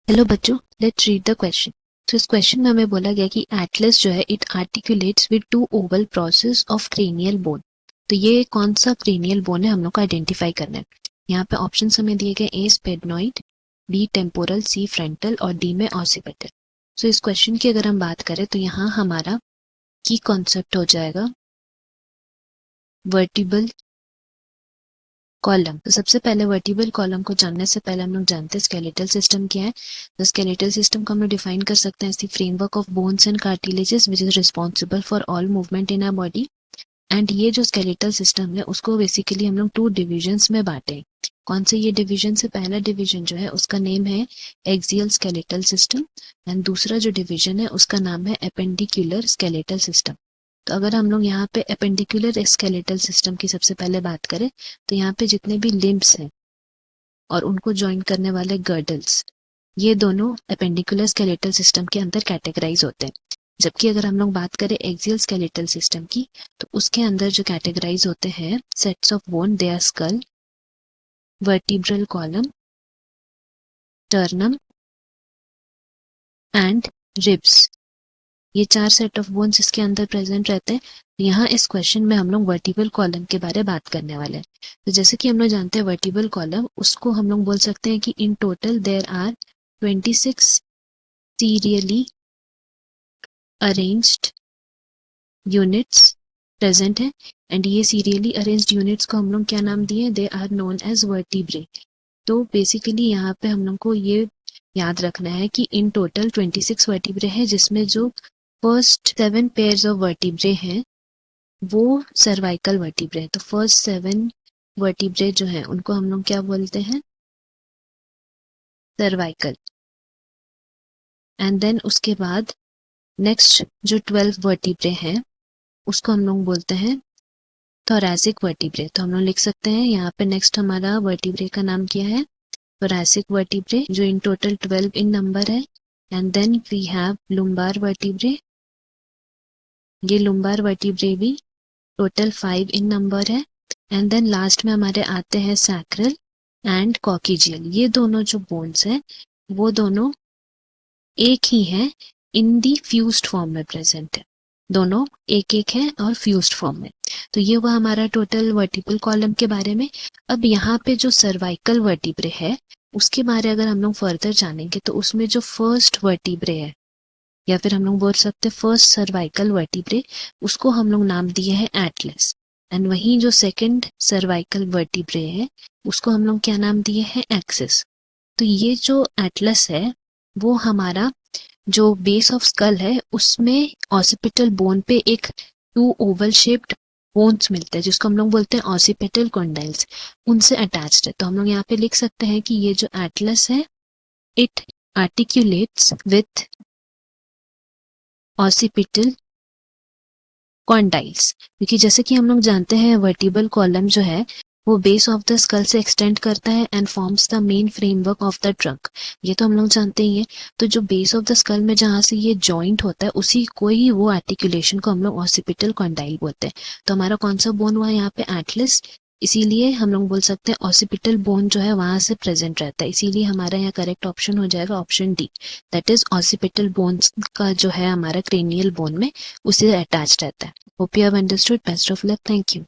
Hello बच्चों, let's read the question. तो इस क्वेश्चन में हमें बोला गया कि एटलस जो है it articulates with two Oval process of cranial bone. तो ये कौन सा क्रेनियल बोन है हम लोग को आइडेंटिफाई करना है। यहाँ पे ऑप्शन हमें दिए गए ए स्पेडनॉइड, बी टेम्पोरल, सी फ्रंटल और डी में ऑसिपिटल। सो इस क्वेश्चन की अगर हम बात करें तो यहाँ हमारा की कॉन्सेप्ट हो जाएगा वर्टिबल कॉलम। तो सबसे पहले वर्टिबल कॉलम को जानने से पहले हम लोग जानते हैं स्केलेटल सिस्टम क्या है। तो स्केलेटल सिस्टम को हम लोग डिफाइन कर सकते हैं as the framework of bones and cartilages which is responsible for all movement in our body. And ये जो स्केलेटल सिस्टम है उसको बेसिकली हम लोग टू डिविजन्स में बांटे। कौन से ये डिवीजन से पहला डिवीजन जो है उसका नेम है एक्सियल स्केलेटल सिस्टम एंड दूसरा जो डिवीजन है उसका नाम है एपेंडिकुलर स्केलेटल सिस्टम। तो अगर हम लोग यहाँ पे एपेंडिकुलर स्केलेटल सिस्टम की सबसे पहले बात करें तो यहाँ पे जितने भी लिम्ब्स हैं और उनको ज्वाइन करने वाले गर्डल्स, ये दोनों एपेंडिकुलर स्केलेटल सिस्टम के अंदर कैटेगराइज होते हैं। जबकि अगर हम लोग बात करें एक्सियल स्केलेटल सिस्टम की तो उसके अंदर जो कैटेगराइज होते हैं sets of bone, they are skull, vertebral column, sternum and ribs. ये चार सेट ऑफ बोन्स इसके अंदर प्रेजेंट रहते हैं। यहाँ इस क्वेश्चन में हम लोग वर्टिबल कॉलम के बारे में बात करने वाले हैं। तो जैसे कि हम लोग जानते हैं वर्टिबल कॉलम उसको हम लोग बोल सकते हैं कि in total there are 26 serially arranged units present है। एंड ये सीरियली अरेंज्ड यूनिट्स को हम लोग क्या नाम दिए, they are known as vertebrae. तो बेसिकली यहाँ पे हम लोग को ये याद रखना है कि इन टोटल 26 वर्टिब्रे है जिसमें जो फर्स्ट 7 पेयर्स ऑफ वर्टिब्रे हैं वो सर्वाइकल वर्टिब्रे है। तो फर्स्ट 7 वर्टिब्रे जो है उनको हम लोग क्या बोलते हैं, सर्वाइकल। एंड देन उसके बाद नेक्स्ट जो 12 वर्टिब्रे हैं उसको हम लोग बोलते हैं थोरैसिक वर्टिब्रे। तो हम लोग लिख सकते हैं यहाँ पे नेक्स्ट हमारा वर्टिब्रे का नाम क्या है, थोरैसिक वर्टिब्रे, जो इन टोटल 12 इन नंबर है। And then we have lumbar vertebrae, ये लुम्बार वर्टिब्रे भी टोटल 5 इन नंबर है। एंड देन लास्ट में हमारे आते हैं सैक्रल एंड कॉकिजियल। ये दोनों जो बोन्स हैं वो दोनों एक ही हैं, इन दी फ्यूज्ड फॉर्म में प्रेजेंट है। दोनों एक एक है और फ्यूज्ड फॉर्म में। तो ये हुआ हमारा टोटल वर्टिबल कॉलम के बारे में। अब यहाँ पे जो सर्वाइकल वर्टिब्रे है उसके बारे अगर हम लोग फर्दर जानेंगे तो उसमें जो फर्स्ट वर्टिब्रे है या फिर हम लोग बोल सकते हैं फर्स्ट सर्वाइकल वर्टिब्रे, उसको हम लोग नाम दिए हैं एटलस। एंड वहीं जो सेकंड सर्वाइकल वर्टिब्रे है उसको हम लोग क्या नाम दिए हैं, एक्सिस। तो ये जो एटलस है वो हमारा जो बेस ऑफ स्कल है उसमें ऑसिपिटल बोन पे एक टू ओवल शेप्ड बोन्स मिलते हैं जिसको हम लोग बोलते हैं ऑसिपिटल कॉन्डाइल्स, उनसे अटैच्ड है। तो हम लोग यहाँ पे लिख सकते हैं कि ये जो एटलस है it articulates with occipital condyles. क्योंकि जैसे कि हम लोग जानते हैं वर्टिबल कॉलम जो है वो बेस ऑफ द स्कल से एक्सटेंड करता है and forms the main framework of the trunk. ये तो हम लोग जानते ही हैं। तो जो बेस ऑफ द स्कल में जहाँ से ये जॉइंट होता है उसी को ही वो आर्टिकुलेशन को हम लोग ऑसिपिटल कॉन्डाइल बोलते हैं। तो हमारा कौन सा बोन हुआ यहाँ पे, एटलस। इसीलिए हम लोग बोल सकते हैं ऑसिपिटल बोन जो है वहां से प्रेजेंट रहता है। इसीलिए हमारा यहाँ करेक्ट ऑप्शन हो जाएगा option D, that is occipital bones का जो है हमारा क्रेनियल बोन में उसे अटैच रहता है। Hope you have understood. Best of luck. Thank you.